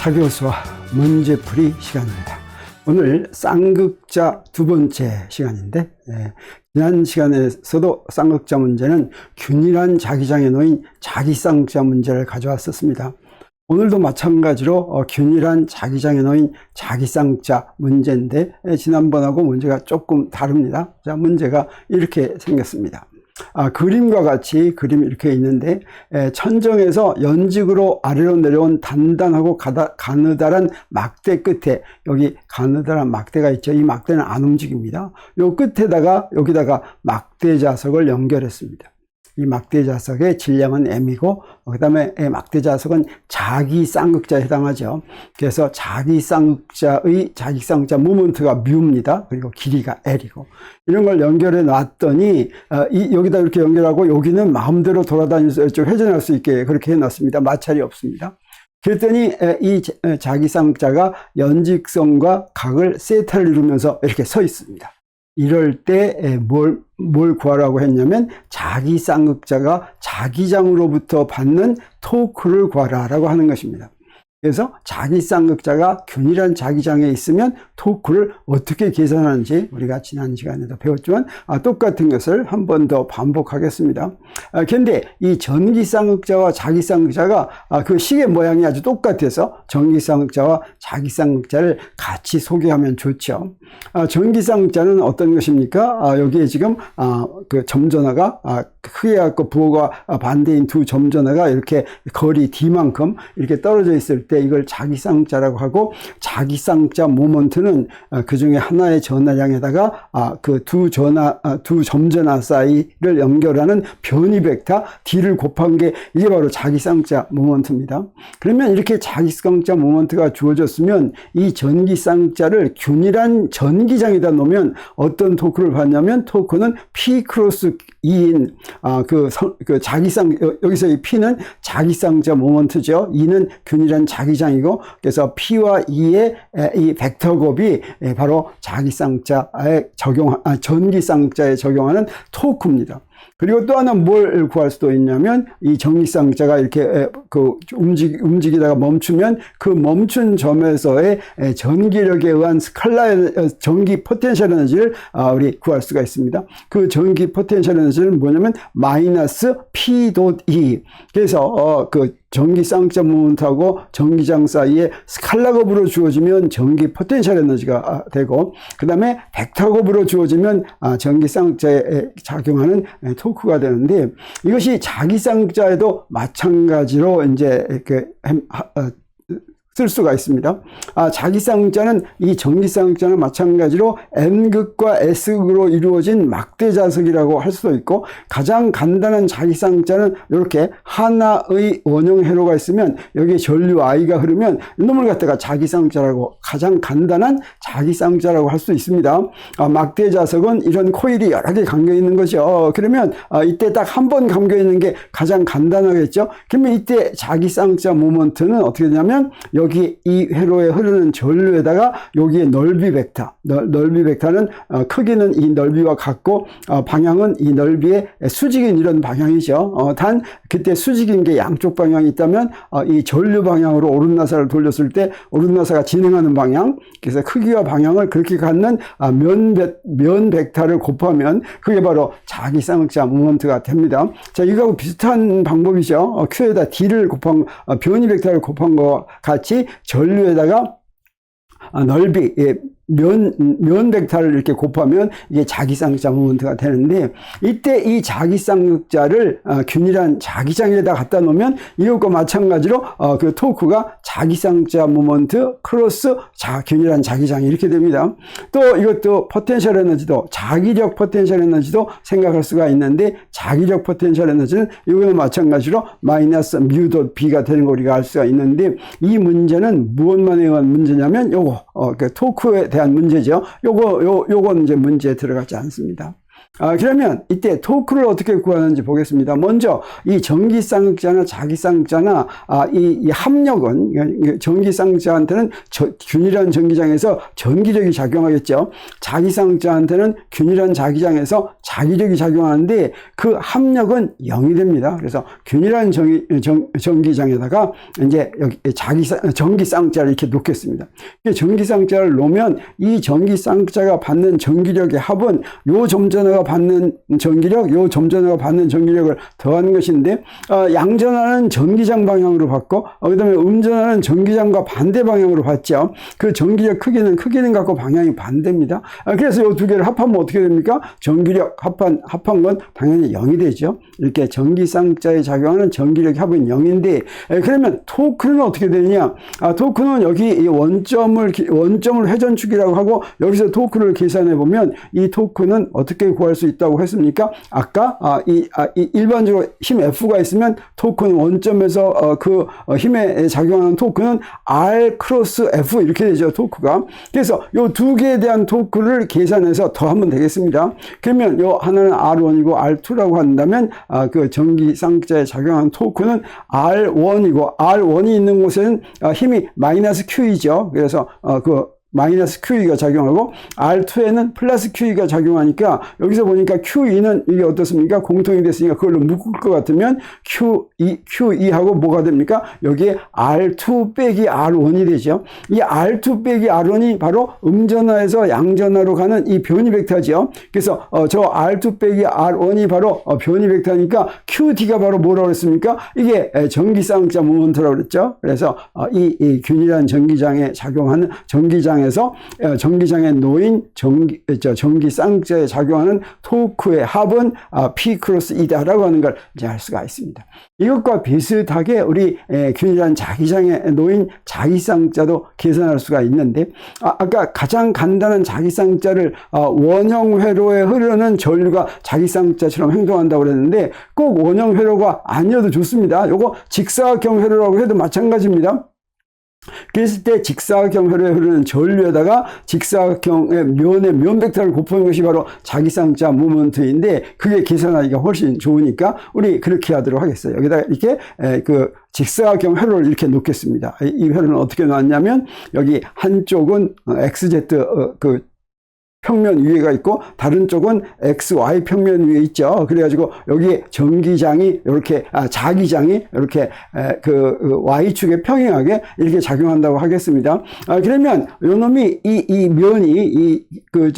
하교수와 문제풀이 시간입니다. 오늘 쌍극자 두 번째 시간인데, 지난 시간에서도 쌍극자 문제는 균일한 자기장에 놓인 자기쌍극자 문제를 가져왔었습니다. 오늘도 마찬가지로 균일한 자기장에 놓인 자기쌍극자 문제인데, 지난번하고 문제가 조금 다릅니다. 자, 문제가 이렇게 생겼습니다. 그림과 같이 그림이 이렇게 있는데, 천정에서 연직으로 아래로 내려온 단단하고 가느다란 막대 끝에, 여기 가느다란 막대가 있죠. 이 막대는 안 움직입니다. 요 끝에다가 여기다가 막대 자석을 연결했습니다. 이 막대 자석의 질량은 m이고, 그 다음에 막대 자석은 자기쌍극자에 해당하죠. 그래서 자기쌍극자의 자기쌍극자 모먼트가 μ입니다. 그리고 길이가 l이고, 이런 걸 연결해 놨더니 여기다 이렇게 연결하고 여기는 마음대로 돌아다니면서 이쪽 회전할 수 있게 그렇게 해놨습니다. 마찰이 없습니다. 그랬더니 이 자기쌍극자가 연직선과 각을 세타를 이루면서 이렇게 서 있습니다. 이럴 때 뭘 구하라고 했냐면 자기쌍극자가 자기장으로부터 받는 토크를 구하라라고 하는 것입니다. 그래서 자기쌍극자가 균일한 자기장에 있으면 토크를 어떻게 계산하는지 우리가 지난 시간에도 배웠지만 똑같은 것을 한 번 더 반복하겠습니다. 그런데 이 전기쌍극자와 자기쌍극자가 그 시계 모양이 아주 똑같아서 전기쌍극자와 자기쌍극자를 같이 소개하면 좋죠. 전기쌍극자는 어떤 것입니까? 여기에 지금 그 점전화가 크게 갖고 부호가 반대인 두 점전화가 이렇게 거리 d만큼 이렇게 떨어져 있을 때 이걸 자기쌍극자라고 하고, 자기쌍극자 모먼트는 그 중에 하나의 전하량에다가 그 두 점전화 사이를 연결하는 변이 벡터 d를 곱한 게 이게 바로 자기쌍극자 모먼트입니다. 그러면 이렇게 자기쌍극자 모먼트가 주어졌으면 이 전기쌍극자를 균일한 전기장에다 놓으면 어떤 토크를 받냐면, 토크는 P 크로스 2인 여기서 이 P는 자기쌍극자 모먼트죠. 2는 균일한 자기장이고, 그래서 P와 E의 이 벡터 곱이 바로 자기쌍극자에 전기쌍극자에 적용하는 토크입니다. 그리고 또 하나 뭘 구할 수도 있냐면, 이 전기쌍극자가 이렇게 움직이다가 멈추면 그 멈춘 점에서의 전기력에 의한 스칼라의 전기 포텐셜 에너지를 우리 구할 수가 있습니다. 그 전기 포텐셜 에너지는 뭐냐면 마이너스 P.E. 그래서 그 전기쌍극자 모먼트하고 전기장 사이에 스칼라 곱으로 주어지면 전기 포텐셜 에너지가 되고, 그 다음에 벡터 곱으로 주어지면 전기쌍극자에 작용하는 토크가 되는데, 이것이 자기쌍극자에도 마찬가지로 이제 쓸 수가 있습니다. 자기쌍극자는 이 전기쌍극자는 마찬가지로 N극과 S극으로 이루어진 막대 자석이라고 할 수도 있고, 가장 간단한 자기쌍극자는 이렇게 하나의 원형 회로가 있으면 여기에 전류 I가 흐르면 이놈을 갖다가 자기쌍극자라고, 가장 간단한 자기쌍극자라고 할 수 있습니다. 막대 자석은 이런 코일이 여러 개 감겨 있는 거죠. 그러면 이때 딱 한 번 감겨 있는 게 가장 간단하겠죠. 그러면 이때 자기쌍극자 모먼트는 어떻게 되냐면, 여기 이 회로에 흐르는 전류에다가 여기에 넓이 벡터, 넓이 벡터는 크기는 이 넓이와 같고 방향은 이 넓이의 수직인 이런 방향이죠. 단 그때 수직인 게 양쪽 방향이 있다면 이 전류 방향으로 오른나사를 돌렸을 때 오른나사가 진행하는 방향, 그래서 크기와 방향을 그렇게 갖는 면 벡터를 곱하면 그게 바로 자기쌍극자 모먼트가 됩니다. 자, 이거하고 비슷한 방법이죠. Q에다 D를 곱한 변이 벡터를 곱한 것과 같이 전류에다가 넓이, 면 벡터를 이렇게 곱하면 이게 자기쌍극자 모먼트가 되는데, 이때 이 자기쌍극자를 균일한 자기장에다 갖다 놓으면 이것과 마찬가지로 그 토크가 자기쌍극자 모먼트 크로스 균일한 자기장 이렇게 됩니다. 또 이것도 포텐셜 에너지도, 자기력 포텐셜 에너지도 생각할 수가 있는데, 자기력 포텐셜 에너지는 이거는 마찬가지로 마이너스 μ B가 되는 거 우리가 알 수가 있는데, 이 문제는 무엇만 의한 문제냐면 요거 그 토크에 대한 문제죠. 요건 이제 문제에 들어가지 않습니다. 그러면 이때 토크를 어떻게 구하는지 보겠습니다. 먼저 이 전기쌍극자나 자기쌍극자나 이 합력은 전기쌍극자한테는 균일한 전기장에서 전기력이 작용하겠죠. 자기쌍극자한테는 균일한 자기장에서 자기력이 작용하는데 그 합력은 0이 됩니다. 그래서 균일한 전기장에다가 이제 여기 전기쌍극자를 이렇게 놓겠습니다. 전기쌍극자를 놓으면 이 전기쌍극자가 받는 전기력의 합은 요 점전화가 받는 전기력, 요 점전화가 받는 전기력을 더하는 것인데, 양전화는 전기장 방향으로 받고, 그 다음에 음전화는 전기장과 반대 방향으로 받죠. 그 전기력 크기는 갖고 방향이 반대입니다. 그래서 요 두 개를 합하면 어떻게 됩니까? 전기력 합한 건 당연히 0이 되죠. 이렇게 전기쌍극자에 작용하는 전기력 합은 0인데, 그러면 토크는 어떻게 되느냐? 토크는 여기 이 원점을 회전축이라고 하고, 여기서 토크를 계산해 보면 이 토크는 어떻게 구할 수 있다고 했습니까? 아까 일반적으로 힘 F가 있으면 토크는 원점에서 그 힘에 작용하는 토크는 R 크로스 F 이렇게 되죠. 토크가. 그래서 요 두 개에 대한 토크를 계산해서 더하면 되겠습니다. 그러면 요 하나는 R1이고 R2라고 한다면 그 전기쌍극자에 작용하는 토크는 R1이고, R1이 있는 곳에는 힘이 마이너스 Q이죠. 그래서 마이너스 QE가 작용하고 R2에는 플러스 QE가 작용하니까 여기서 보니까 QE는 이게 어떻습니까? 공통이 됐으니까 그걸로 묶을 것 같으면 QE하고 뭐가 됩니까? 여기에 R2 빼기 R1이 되죠. 이 R2 빼기 R1이 바로 음전화에서 양전화로 가는 이 변이 벡터죠. 그래서 저 R2 빼기 R1이 바로 변이 벡터니까 QD가 바로 뭐라고 그랬습니까? 이게 전기쌍극자 모먼트라고 그랬죠. 그래서 이 균일한 전기장에 작용하는 전기장에서 전기장에 놓인 전기쌍극자에 작용하는 토크의 합은 P 크로스 E다라고 하는 걸 이제 알 수가 있습니다. 이것과 비슷하게 우리 균일한 자기장에 놓인 자기쌍극자도 계산할 수가 있는데, 아까 가장 간단한 자기쌍극자를 원형 회로에 흐르는 전류가 자기쌍극자처럼 행동한다고 그랬는데 꼭 원형 회로가 아니어도 좋습니다. 요거 직사각형 회로라고 해도 마찬가지입니다. 그랬을 때 직사각형 회로에 흐르는 전류에다가 직사각형의 면 벡터를 곱하는 것이 바로 자기쌍극자 모먼트인데, 그게 계산하기가 훨씬 좋으니까 우리 그렇게 하도록 하겠어요. 여기다가 이렇게 그 직사각형 회로를 이렇게 놓겠습니다. 이 회로는 어떻게 놨냐면 여기 한쪽은 XZ 평면 위에가 있고 다른 쪽은 XY 평면 위에 있죠. 그래가지고 여기 전기장이 이렇게 자기장이 이렇게 그 Y축에 평행하게 이렇게 작용한다고 하겠습니다. 그러면 요 놈이 이 면이 그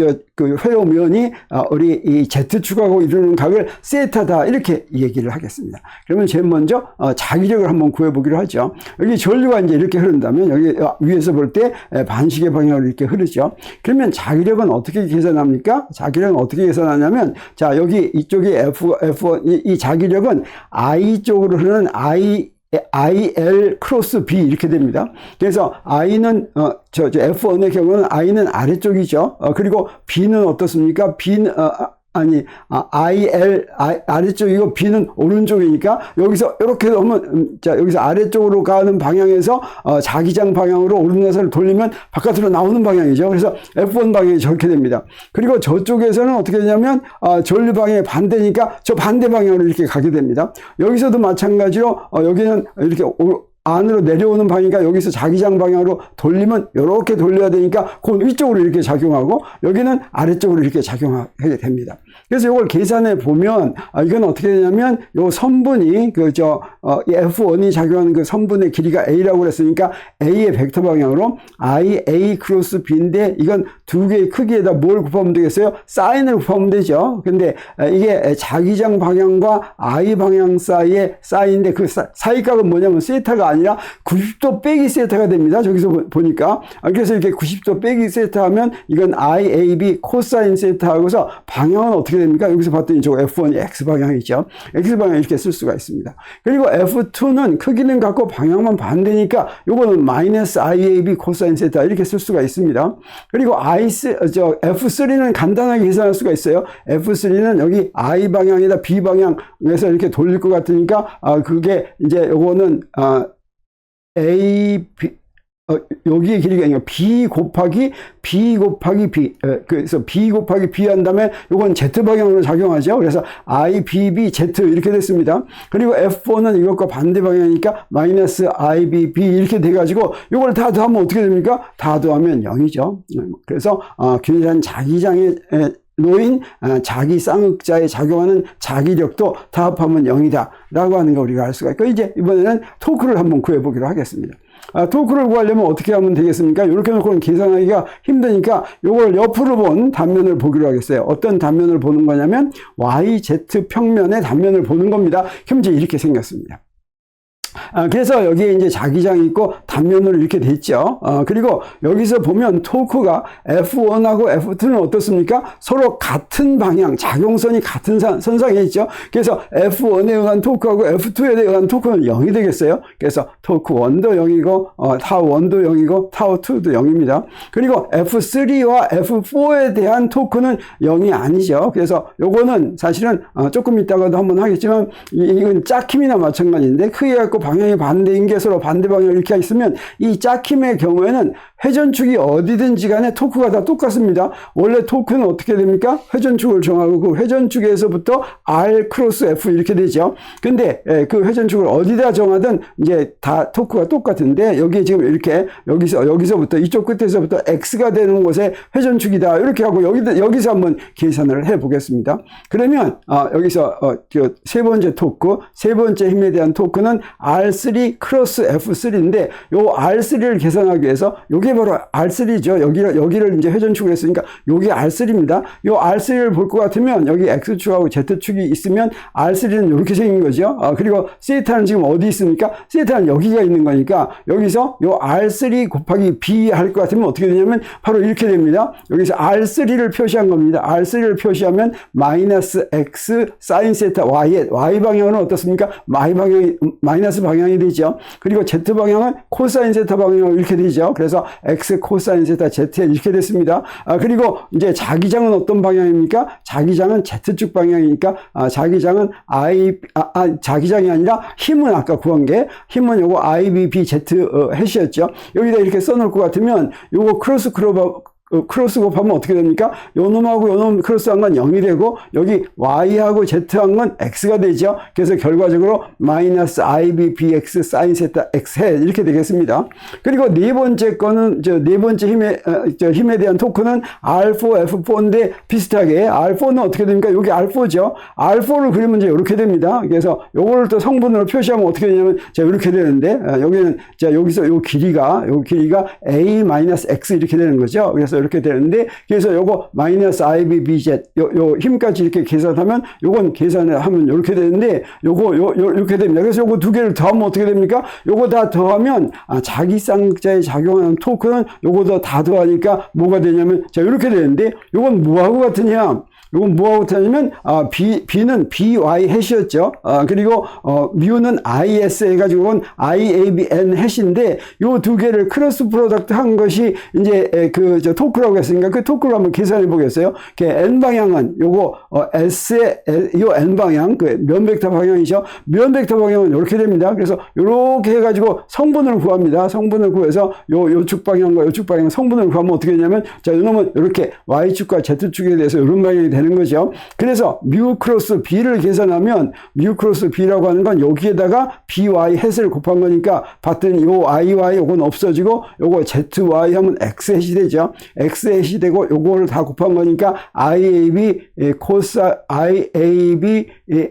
회로 면이 우리 이 Z축하고 이루는 각을 세타다 이렇게 얘기를 하겠습니다. 그러면 제일 먼저 자기력을 한번 구해보기로 하죠. 여기 전류가 이제 이렇게 흐른다면 여기 위에서 볼 때 반시계 방향으로 이렇게 흐르죠. 그러면 자기력은 어떻게 계산합니까? 자기력은 어떻게 계산하냐면, 자, 여기 이쪽에 F1, 이 자기력은 I 쪽으로 흐르는 IL 크로스 B 이렇게 됩니다. 그래서 I는, F1의 경우는 I는 아래쪽이죠. 그리고 B는 어떻습니까? B는, IL 아래쪽이고 B는 오른쪽이니까 여기서 이렇게 하면 자, 여기서 아래쪽으로 가는 방향에서 자기장 방향으로 오름나사를 돌리면 바깥으로 나오는 방향이죠. 그래서 F1 방향이 저렇게 됩니다. 그리고 저쪽에서는 어떻게 되냐면 전류 방향의 반대니까 저 반대 방향으로 이렇게 가게 됩니다. 여기서도 마찬가지로 여기는 이렇게 안으로 내려오는 방향이니까 여기서 자기장 방향으로 돌리면 이렇게 돌려야 되니까 그 위쪽으로 이렇게 작용하고 여기는 아래쪽으로 이렇게 작용하게 됩니다. 그래서 이걸 계산해 보면 이건 어떻게 되냐면 요 선분이 F1이 작용하는 그 선분의 길이가 A라고 그랬으니까 A의 벡터 방향으로 A 크로스 B인데 이건 두 개의 크기에다 뭘 곱하면 되겠어요? 사인을 곱하면 되죠. 근데 이게 자기장 방향과 I 방향 사이의 사인인데 그 사이 값은 뭐냐면 세타가 아니라 90도 빼기 세타가 됩니다. 저기서 보니까. 그래서 이렇게 90도 빼기 세타 하면 이건 IAB 코사인 세타 하고서 방향은 어떻게 됩니까? 여기서 봤더니 저 F1이 X방향이죠. X방향 이렇게 쓸 수가 있습니다. 그리고 F2는 크기는 같고 방향만 반대니까 요거는 마이너스 IAB 코사인 세타 이렇게 쓸 수가 있습니다. 그리고 F3는 간단하게 계산할 수가 있어요. F3는 여기 I 방향에다 B 방향에서 이렇게 돌릴 것 같으니까 그게 이제 요거는 여기의 길이가 아니라 B 곱하기 B, 그래서 B 곱하기 B 한 다음에 요건 Z 방향으로 작용하죠. 그래서 IBB Z 이렇게 됐습니다. 그리고 F4는 이것과 반대 방향이니까 마이너스 IBB 이렇게 돼가지고 요걸 다 더하면 어떻게 됩니까? 다 더하면 0이죠. 그래서 균일한 자기장에 놓인 자기 쌍극자에 작용하는 자기력도 다 합하면 0이다 라고 하는 거 우리가 알 수가 있고, 이제 이번에는 토크를 한번 구해보기로 하겠습니다. 토크를 구하려면 어떻게 하면 되겠습니까? 이렇게 놓고는 계산하기가 힘드니까 요걸 옆으로 본 단면을 보기로 하겠어요. 어떤 단면을 보는 거냐면 YZ 평면의 단면을 보는 겁니다. 그럼 이제 이렇게 생겼습니다. 그래서 여기에 이제 자기장이 있고 단면으로 이렇게 됐죠. 그리고 여기서 보면 토크가 F1하고 F2는 어떻습니까? 서로 같은 방향, 작용선이 같은 선상에 있죠. 그래서 F1에 의한 토크하고 F2에 의한 토크는 0이 되겠어요. 그래서 토크 1도 0이고 타우 1도 0이고 타우 2도 0입니다. 그리고 F3와 F4에 대한 토크는 0이 아니죠. 그래서 요거는 사실은 조금 이따가도 한번 하겠지만 이건 짝힘이나 마찬가지인데, 크게 갖고 방향이 반대인 게 서로 반대 방향 이렇게 있으면 이 짝힘의 경우에는 회전축이 어디든지 간에 토크가 다 똑같습니다. 원래 토크는 어떻게 됩니까? 회전축을 정하고 그 회전축에서부터 R 크로스 F 이렇게 되죠. 근데 그 회전축을 어디다 정하든 이제 다 토크가 똑같은데, 여기에 지금 이렇게 여기서부터 이쪽 끝에서부터 X가 되는 곳에 회전축이다 이렇게 하고 여기서 한번 계산을 해 보겠습니다. 그러면 여기서 세 번째 토크, 세 번째 힘에 대한 토크는 R3 크로스 F3인데, 요 R3를 계산하기 위해서 요게 바로 R3죠. 여기를 이제 회전축을 했으니까 요게 R3입니다. 요 R3를 볼 것 같으면 여기 X축하고 Z축이 있으면 R3는 이렇게 생긴 거죠. 그리고 세타는 지금 어디 있습니까? 세타는 여기가 있는 거니까 여기서 요 R3 곱하기 B 할 것 같으면 어떻게 되냐면 바로 이렇게 됩니다. 여기서 R3를 표시한 겁니다. R3를 표시하면 마이너스 X 사인 세타 Y 방향은 어떻습니까? 마이너스 방향이 되죠. 그리고 Z 방향은 코사인 세타 방향으로 이렇게 되죠. 그래서 X 코사인 세타 Z 이렇게 됐습니다. 그리고 이제 자기장은 어떤 방향입니까? 자기장은 Z축 방향이니까 자기장은 자기장이 아니라 힘은 아까 구한 게 힘은 요거 IBBZ 해시였죠. 여기다 이렇게 써놓을 것 같으면 요거 크로스 곱하면 어떻게 됩니까? 요 놈하고 요 놈 크로스한 건 0이 되고 여기 Y하고 Z한 건 X가 되죠. 그래서 결과적으로 마이너스 IBBX 사인 세타 X 해 이렇게 되겠습니다. 그리고 네 번째 거는 네 번째 힘에 대한 토크는 R4, F4인데 비슷하게 R4는 어떻게 됩니까? 여기 R4죠. R4를 그리면 이제 이렇게 됩니다. 그래서 요거를 또 성분으로 표시하면 어떻게 되냐면 자 이렇게 되는데 여기는 자 여기서 요 길이가 A-X 이렇게 되는 거죠. 그래서 이렇게 되는데, 그래서 요거 마이너스 IBBZ 요 힘까지 이렇게 계산하면 요건 계산을 하면 이렇게 되는데 이렇게 됩니다. 그래서 요거 두 개를 더하면 어떻게 됩니까? 요거 다 더하면 자기 쌍극자에 작용하는 토크는 요거 다 더하니까 뭐가 되냐면 자 이렇게 되는데, 요건 뭐하고 같으냐? 이건 뭐하고 같으냐면 B는 BY 해시였죠. 그리고 뮤는 IS 해가지고 이건 IABN 해시인데 요 두 개를 크로스 프로덕트 한 것이 이제 토크라고 했으니까 그 토크를 한번 계산해 보겠어요. N 방향은 요거 S의 요 N 방향 그 면벡터 방향이죠. 면벡터 방향은 이렇게 됩니다. 그래서 요렇게 해가지고 성분을 구합니다. 성분을 구해서 요축 방향과 요축 방향 성분을 구하면 어떻게 되냐면 자 이놈은 이렇게 Y축과 Z축에 대해서 이런 방향이 되는 거죠. 그래서 뮤 크로스 B를 계산하면 뮤 크로스 B라고 하는 건 여기에다가 BY 햇을 곱한 거니까 봤더니 요 IY 요건 없어지고 요거 ZY 하면 X 햇이 되죠. X 햇이 되고 요거를 다 곱한 거니까 IAB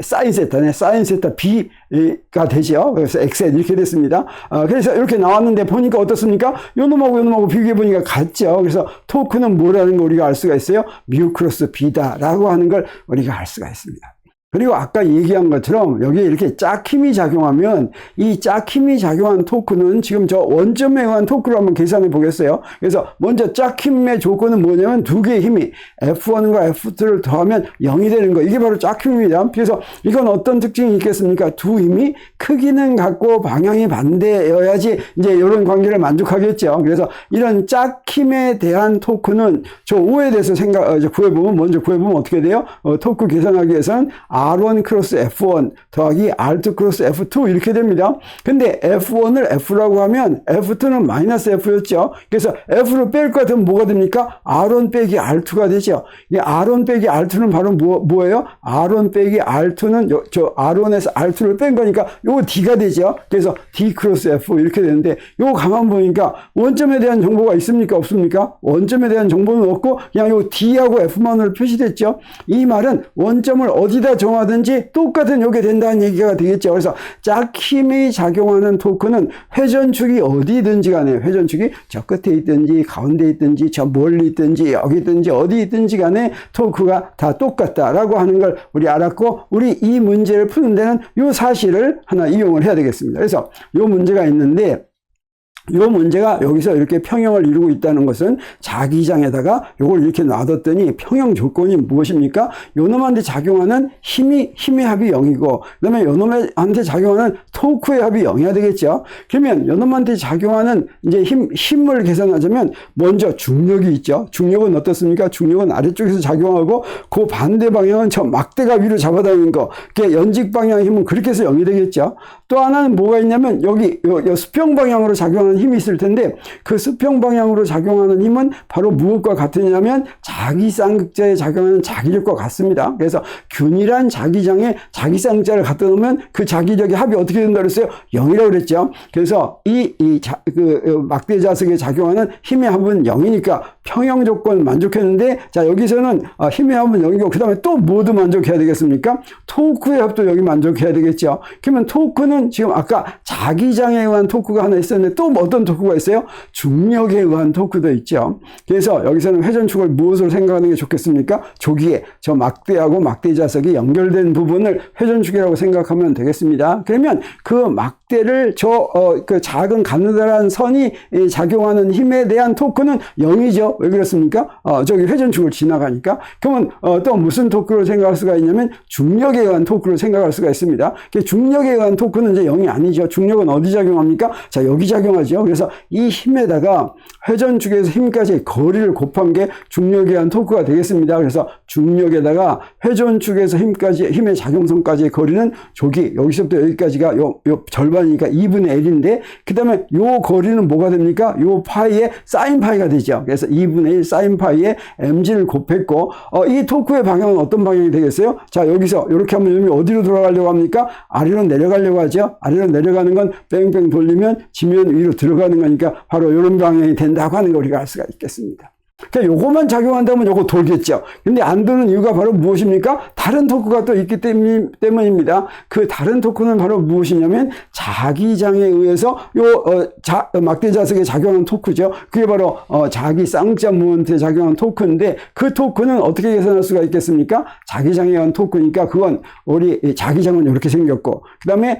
사인 세타네. 사인 세타 B가 되죠. 그래서 X 햇 이렇게 됐습니다. 그래서 이렇게 나왔는데 보니까 어떻습니까? 요 놈하고 비교해 보니까 같죠. 그래서 토크는 뭐라는 거 우리가 알 수가 있어요. 뮤 크로스 B다 라고 하는 걸 우리가 알 수가 있습니다. 그리고 아까 얘기한 것처럼 여기에 이렇게 짝힘이 작용하면 이 짝힘이 작용한 토크는 지금 저 원점에 의한 토크를 한번 계산해 보겠어요. 그래서 먼저 짝힘의 조건은 뭐냐면 두 개의 힘이 F1과 F2를 더하면 0이 되는 거. 이게 바로 짝힘입니다. 그래서 이건 어떤 특징이 있겠습니까? 두 힘이 크기는 같고 방향이 반대여야지 이제 이런 관계를 만족하겠죠. 그래서 이런 짝힘에 대한 토크는 저 O에 대해서 먼저 구해보면 어떻게 돼요? 토크 계산하기 위해서는 R1 크로스 F1 더하기 R2 크로스 F2 이렇게 됩니다. 근데 F1을 F라고 하면 F2는 마이너스 F였죠. 그래서 F를 뺄 것 같으면 뭐가 됩니까? R1 빼기 R2가 되죠. 이 R1 빼기 R2는 바로 뭐예요? R1 빼기 R2는 저 R1에서 R2를 뺀 거니까 요거 D가 되죠. 그래서 D 크로스 F 이렇게 되는데 요거 가만 보니까 원점에 대한 정보가 있습니까? 없습니까? 원점에 대한 정보는 없고 그냥 요 D하고 F만으로 표시됐죠. 이 말은 원점을 어디다 정하든지 똑같은 요게 된다는 얘기가 되겠죠. 그래서 짝힘이 작용하는 토크는 회전축이 어디든지 간에 회전축이 저 끝에 있든지 가운데 있든지 저 멀리 있든지 여기 있든지 어디 있든지 간에 토크가 다 똑같다라고 하는 걸 우리 알았고 우리 이 문제를 푸는 데는 요 사실을 하나 이용을 해야 되겠습니다. 그래서 요 문제가 있는데 이 문제가 여기서 이렇게 평형을 이루고 있다는 것은 자기장에다가 이걸 이렇게 놔뒀더니 평형 조건이 무엇입니까? 요놈한테 작용하는 힘의 합이 0이고 그 다음에 요놈한테 작용하는 토크의 합이 0이어야 되겠죠. 그러면 요놈한테 작용하는 이제 힘을 계산하자면 먼저 중력이 있죠. 중력은 어떻습니까? 중력은 아래쪽에서 작용하고 그 반대 방향은 저 막대가 위로 잡아다니는 거. 그게 연직 방향의 힘은 그렇게 해서 0이 되겠죠. 또 하나는 뭐가 있냐면 여기 요 수평 방향으로 작용하는 힘이 있을 텐데 그 수평 방향으로 작용하는 힘은 바로 무엇과 같으냐면 자기 쌍극자에 작용하는 자기력과 같습니다. 그래서 균일한 자기장에 자기 쌍극자를 갖다 놓으면 그 자기력의 합이 어떻게 된다고 그랬어요? 0이라고 그랬죠. 그래서 그 막대 자석에 작용하는 힘의 합은 0이니까 평형 조건 만족했는데 자 여기서는 힘의 합은 0이고 그 다음에 또 모두 만족해야 되겠습니까? 토크의 합도 여기 만족해야 되겠죠. 그러면 토크는 지금 아까 자기장에 의한 토크가 하나 있었는데 또 어떤 토크가 있어요? 중력에 의한 토크도 있죠. 그래서 여기서는 회전축을 무엇으로 생각하는 게 좋겠습니까? 조기에 저 막대하고 막대 자석이 연결된 부분을 회전축이라고 생각하면 되겠습니다. 그러면 그 막대를 그 작은 가느다란 선이 작용하는 힘에 대한 토크는 0이죠. 왜 그렇습니까? 저기 회전축을 지나가니까. 그러면 또 무슨 토크로 생각할 수가 있냐면 중력에 의한 토크로 생각할 수가 있습니다. 중력에 의한 토크는 이제 0이 아니죠. 중력은 어디 작용합니까? 자, 여기 작용하죠. 그래서 이 힘에다가 회전축에서 힘까지 거리를 곱한 게 중력에 의한 토크가 되겠습니다. 그래서 중력에다가 회전축에서 힘의 작용선까지의 거리는 조기, 여기서부터 여기까지가 요 절반이니까 2분의 L인데, 그 다음에 요 거리는 뭐가 됩니까? 요 파이에 사인 파이가 되죠. 그래서 2분의 1 사인 파이에 mg를 곱했고, 이 토크의 방향은 어떤 방향이 되겠어요? 자, 여기서 이렇게 하면 여기 어디로 돌아가려고 합니까? 아래로 내려가려고 하죠. 아래로 내려가는 건 뺑뺑 돌리면 지면 위로 들어가는 거니까 바로 이런 방향이 된다고 하는 걸 우리가 알 수가 있겠습니다. 그러니까 요것만 작용한다면 요거 돌겠죠. 근데 안 도는 이유가 바로 무엇입니까? 다른 토크가 또 있기 때문입니다. 그 다른 토크는 바로 무엇이냐면 자기장에 의해서 막대 자석에 작용하는 토크죠. 그게 바로 자기 쌍극자 모먼트에 작용하는 토크인데 그 토크는 어떻게 계산할 수가 있겠습니까? 자기장에 의한 토크니까 그건 우리 자기장은 이렇게 생겼고 그 다음에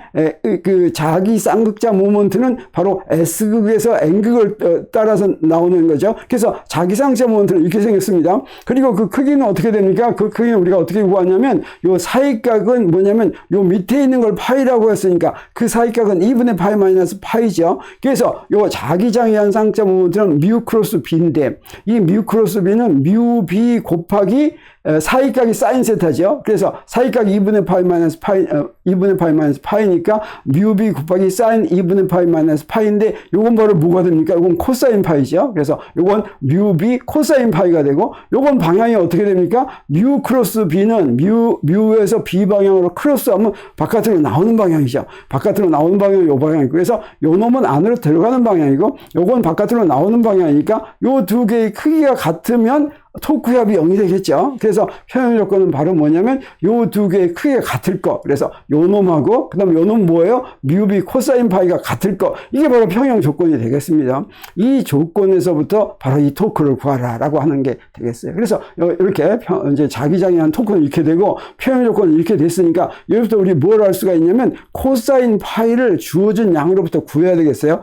그 자기 쌍극자 모먼트는 바로 S극에서 N극을 따라서 나오는 거죠. 그래서 자기 쌍극자 모먼트는 이렇게 생겼습니다. 그리고 그 크기는 어떻게 됩니까? 그 크기는 우리가 어떻게 구하냐면 요 사이각은 뭐냐면 요 밑에 있는 걸 파이라고 했으니까 그 사이각은 2분의 파이 마이너스 파이죠. 그래서 요 자기장에 의한 쌍극자 모먼트는 뮤 크로스 b인데 이 뮤 크로스 b는 뮤 b 곱하기 사이각이 사인 세타죠. 그래서 사이각이 2분의 파이 마이너스 파이, 2분의 파이 마이너스 파이니까 뮤 b 곱하기 사인 2분의 파이 마이너스 파이인데 요건 바로 뭐가 됩니까? 요건 코사인 파이죠. 그래서 요건 뮤 b 코사인 파이가 되고 요건 방향이 어떻게 됩니까? 뮤 크로스 b는 뮤에서 b 방향으로 크로스하면 바깥으로 나오는 방향이죠. 바깥으로 나오는 방향이 요 방향이고 그래서 요 놈은 안으로 들어가는 방향이고 요건 바깥으로 나오는 방향이니까 요 두 개의 크기가 같으면 토크 합이 0이 되겠죠. 그래서 평형 조건은 바로 뭐냐면 요 두 개의 크기가 같을 거. 그래서 요 놈하고 그다음 요 놈 뭐예요? 뮤비 코사인 파이가 같을 거. 이게 바로 평형 조건이 되겠습니다. 이 조건에서부터 바로 이 토크를 구하라라고 하는 게 되겠어요. 그래서 이렇게 이제 자기장에 한 토크는 이렇게 되고 평형 조건은 이렇게 됐으니까 여기부터 우리 뭘 할 수가 있냐면 코사인 파이를 주어진 양으로부터 구해야 되겠어요.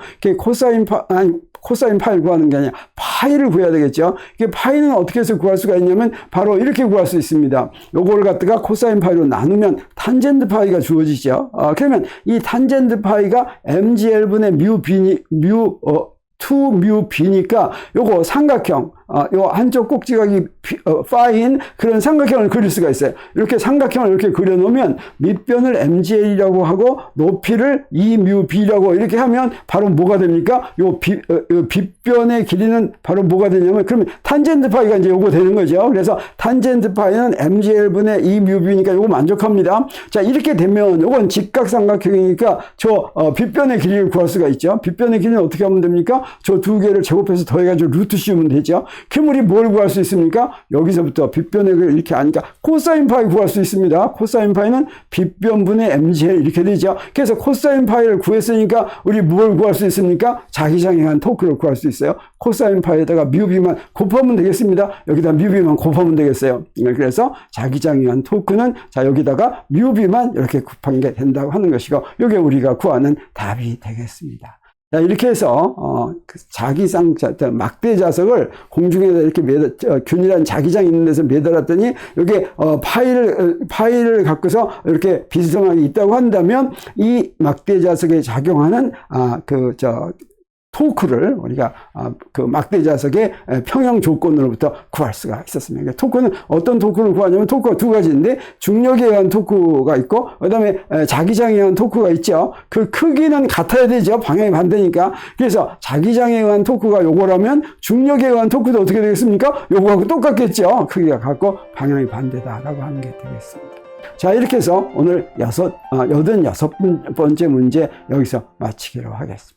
코사인 파이를 구하는 게 아니라 파이를 구해야 되겠죠. 이게 파이는 어떻게 해서 구할 수가 있냐면 바로 이렇게 구할 수 있습니다. 요거를 갖다가 코사인 파이로 나누면 탄젠트 파이가 주어지죠. 그러면 이 탄젠트 파이가 mgl분의 뮤 b니까 요거 삼각형 요 한쪽 꼭지각이 파인 그런 삼각형을 그릴 수가 있어요. 이렇게 삼각형을 이렇게 그려놓으면 밑변을 MGL이라고 하고 높이를 2µB라고 이렇게 하면 바로 뭐가 됩니까? 요 빗변의 길이는 바로 뭐가 되냐면 그러면 탄젠트 파이가 이제 요거 되는 거죠. 그래서 탄젠트 파이는 MGL분의 2µB니까 요거 만족합니다. 자, 이렇게 되면 요건 직각삼각형이니까 저 빗변의 길이를 구할 수가 있죠. 빗변의 길이는 어떻게 하면 됩니까? 저 두 개를 제곱해서 더해가지고 루트 씌우면 되죠. 그럼 우리 뭘 구할 수 있습니까? 여기서부터 빗변의 길이 이렇게 하니까 코사인 파이 구할 수 있습니다. 코사인 파이는 빗변분의 MGL 이렇게 되죠. 그래서 코사인 파이를 구했으니까 우리 뭘 구할 수 있습니까? 자기장애한 토크를 구할 수 있어요. 코사인 파이에다가 뮤비만 곱하면 되겠습니다. 여기다 뮤비만 곱하면 되겠어요. 그래서 자기장애한 토크는 자 여기다가 뮤비만 이렇게 곱한 게 된다고 하는 것이고 이게 우리가 구하는 답이 되겠습니다. 자, 이렇게 해서 막대 자석을 공중에다 이렇게 균일한 자기장 있는 데서 매달았더니 이게 파이를 갖고서 이렇게 비스듬하게 있다고 한다면 이 막대 자석에 작용하는 토크를 우리가 그 막대 자석의 평형 조건으로부터 구할 수가 있었습니다. 그러니까 토크는 어떤 토크를 구하냐면 토크가 두 가지인데 중력에 의한 토크가 있고 그다음에 자기장에 의한 토크가 있죠. 그 크기는 같아야 되죠. 방향이 반대니까. 그래서 자기장에 의한 토크가 요거라면 중력에 의한 토크도 어떻게 되겠습니까? 요거하고 똑같겠죠. 크기가 같고 방향이 반대다라고 하는 게 되겠습니다. 자, 이렇게 해서 오늘 86번째 문제 여기서 마치기로 하겠습니다.